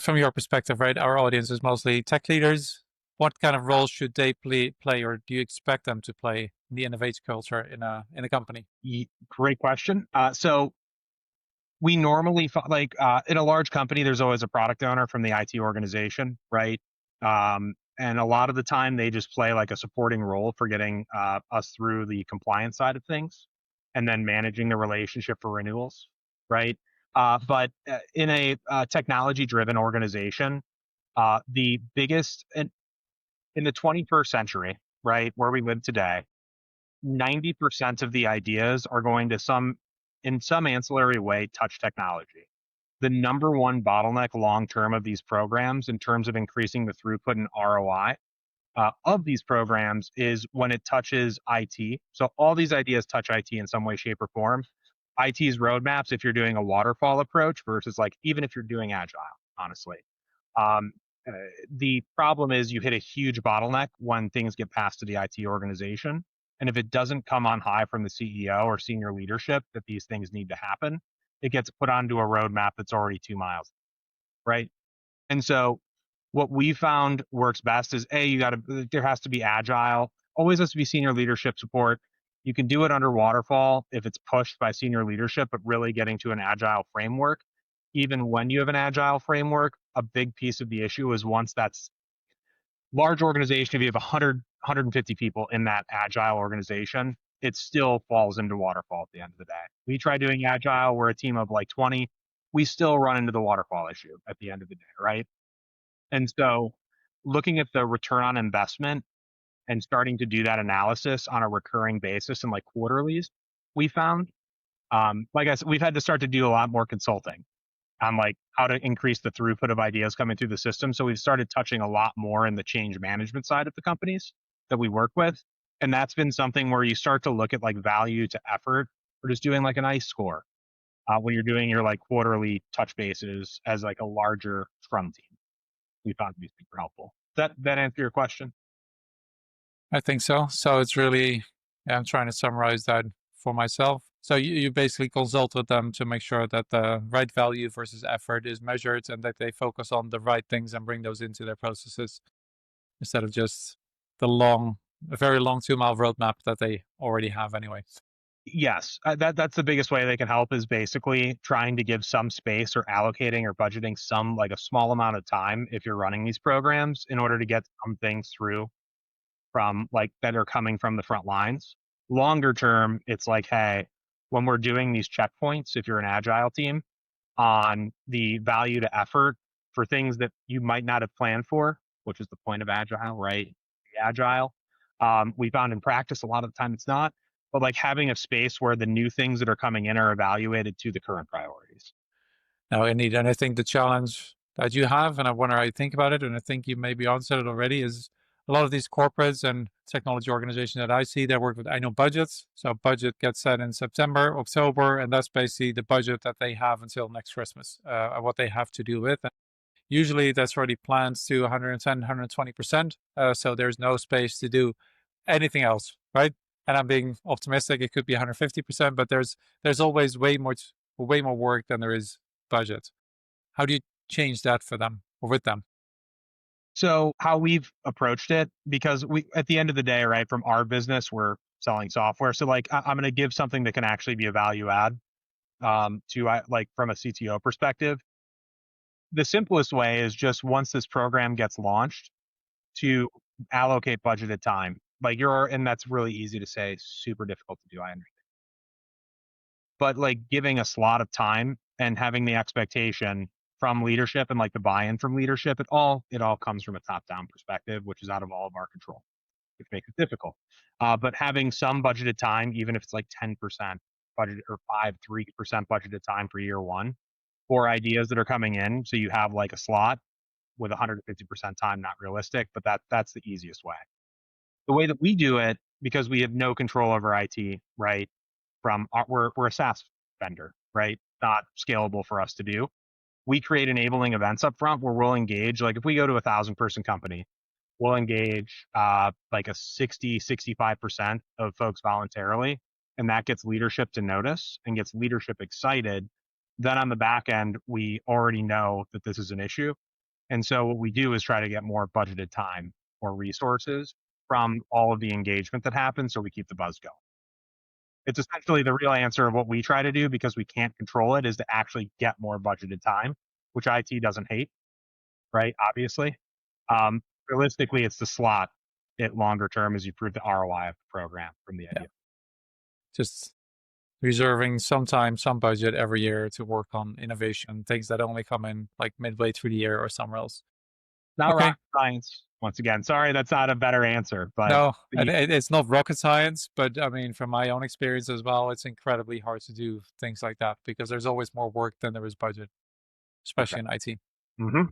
from your perspective, right, our audience is mostly tech leaders. What kind of role should they play, or do you expect them to play in the innovation culture in a company? Great question. So we normally in a large company, there's always a product owner from the IT organization, right? And a lot of the time, they just play like a supporting role for getting us through the compliance side of things, and then managing the relationship for renewals, right? But in a technology-driven organization, the biggest in the 21st century, right, where we live today, 90% of the ideas are going to in some ancillary way, touch technology. The number one bottleneck long term of these programs in terms of increasing the throughput and ROI of these programs is when it touches IT. So all these ideas touch IT in some way, shape, or form. IT's roadmaps, if you're doing a waterfall approach versus like even if you're doing agile, honestly. Um, uh, the problem is you hit a huge bottleneck when things get passed to the IT organization. And if it doesn't come on high from the CEO or senior leadership that these things need to happen, it gets put onto a roadmap that's already 2 miles, right? And so what we found works best is there has to be agile, always has to be senior leadership support. You can do it under waterfall if it's pushed by senior leadership, but really getting to an agile framework. Even when you have an agile framework, a big piece of the issue is once that's large organization, if you have 150 people in that agile organization, it still falls into waterfall at the end of the day. We try doing agile, we're a team of like 20, we still run into the waterfall issue at the end of the day, right? And so looking at the return on investment and starting to do that analysis on a recurring basis and like quarterlies, we found, like I said, we've had to start to do a lot more consulting on like how to increase the throughput of ideas coming through the system. So we've started touching a lot more in the change management side of the companies that we work with. And that's been something where you start to look at like value to effort or just doing like an ICE score when you're doing your like quarterly touch bases as like a larger Scrum team. We found to be super helpful. That answer your question? I think so. So it's really, yeah, I'm trying to summarize that for myself. So you basically consult with them to make sure that the right value versus effort is measured and that they focus on the right things and bring those into their processes instead of just a very long 2 mile roadmap that they already have anyway. Yes, that's the biggest way they can help is basically trying to give some space or allocating or budgeting some like a small amount of time if you're running these programs in order to get some things through from like that are coming from the front lines. Longer term, it's like, hey, when we're doing these checkpoints, if you're an agile team, on the value to effort for things that you might not have planned for, which is the point of agile, right? Agile. We found in practice a lot of the time it's not, but like having a space where the new things that are coming in are evaluated to the current priorities. No, indeed. And I think the challenge that you have, and I wonder how you think about it, and I think you maybe answered it already, is a lot of these corporates and technology organizations that I see that work with annual budgets. So budget gets set in September, October, and that's basically the budget that they have until next Christmas, and what they have to do with. And usually that's already planned to 110, 120%. So there's no space to do anything else, right? And I'm being optimistic. It could be 150%, but there's always way more work than there is budget. How do you change that for them or with them? So how we've approached it, because we at the end of the day, right, from our business, we're selling software. So like I'm going to give something that can actually be a value add to like from a CTO perspective. The simplest way is just once this program gets launched to allocate budgeted time. Like and that's really easy to say, super difficult to do. I understand. But like giving a slot of time and having the expectation from leadership and like the buy-in from leadership, it all comes from a top-down perspective, which is out of all of our control, which makes it difficult. But having some budgeted time, even if it's like 10% budget or 3% budgeted time for year one for ideas that are coming in. So you have like a slot with 150% time, not realistic, but that's the easiest way. The way that we do it, because we have no control over IT, right? We're a SaaS vendor, right? Not scalable for us to do. We create enabling events up front where we'll engage. Like if we go to 1,000-person company, we'll engage like a 65% of folks voluntarily, and that gets leadership to notice and gets leadership excited. Then on the back end, we already know that this is an issue. And so what we do is try to get more budgeted time or resources from all of the engagement that happens so we keep the buzz going. It's essentially the real answer of what we try to do because we can't control it is to actually get more budgeted time, which IT doesn't hate, right? Obviously. Realistically, it's the slot it longer term as you prove the ROI of the program from the Yeah. idea. Just reserving some time, some budget every year to work on innovation, things that only come in like midway through the year or somewhere else. Not Okay. rocket science. Once again, sorry that's not a better answer, but No, the, it's not rocket science, but I mean, from my own experience as well, it's incredibly hard to do things like that because there's always more work than there is budget, okay. especially in IT. hmm